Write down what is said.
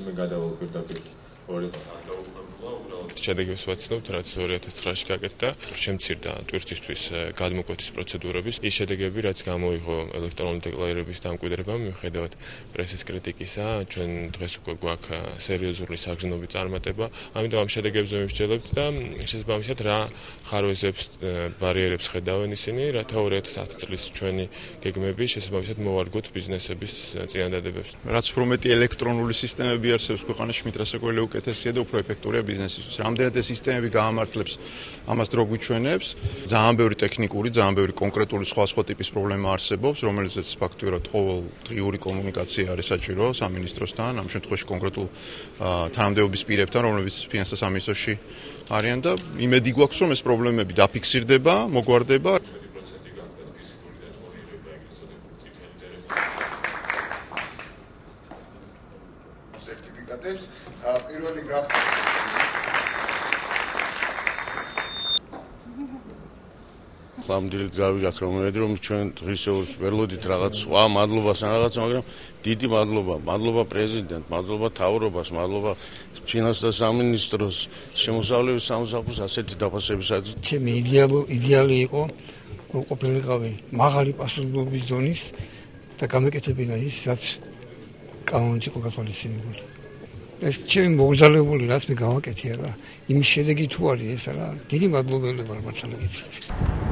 მე გადავალ შედეგებს ვაცნობთ, რაც 2009-ში გაკეთდა. შემცირდა ტვირთისთვის გადმოკვეთის პროცედურების. ის შედეგები, რაც გამოიღო ელექტრონული დეკლარირების დამკვიდრებამ, მიუხედავად პრესის კრიტიკისა, ჩვენ დღეს უკვე გვაქვს სერიოზული საგრძნობი წარმატება. ამიტომ ამ შედეგებზე ვიმსჯელებთ და შესაბამისად რა ხარვეზებს, ბარიერებს ხედავენ ისინი, რათა 2010 წლის ჩვენი გეგმები შესაბამისად მოვარგოთ ბიზნესების წინადადებებს. რაც უფრო მეტი ელექტრონული სისტემები არსებობს ქვეყანაში, მით რასაკვირველია უკეთესია და უფრო ეფექტურია ბიზნესისთვის. რამდენად ეს სისტემები გაამართლებს, ამას დრო გვიჩვენებს. ძალიან ბევრი ტექნიკური, ძალიან ბევრი კონკრეტული სხვა ტიპის პრობლემა არსებობს, რომელზეც ფაქტურად ყოველდღიური კომუნიკაცია არის საჭირო სამინისტროსთან, ამ შემთხვევაში კონკრეტულ თანამდებობის პირებთან, რომლებიც ფინანსთა სამინისტროში არიან და იმედი გვაქვს, რომ ეს პრობლემები დაფიქსირდება, მოგვარდება. სერტიფიკატებს პირველი გახდა ლამდილით გავიგახ რომ ჩვენ დღისეულს ველოდით რაღაც სხვა მადლობას ან რაღაცა, მაგრამ დიდი მადლობა პრეზიდენტ, მადლობა თავრობას, მადლობა ფინანსთა სამინისტროს, შემოსავლების სამსახურს ასეთი დაფასებისათვის. ჩემი იდეალი იყო ყოფილიყავი მაღალი პასუხისმგებლობის დონის და გამეკეთებინა ის, რაც კანონით იყო გათვალისწინებული. ეს ჩემი მოგზაურებული რაც მე გავაკეთე რა, იმის შედეგი თუ არის ეს რა, დიდი მადლობელია მართლა გითხრით.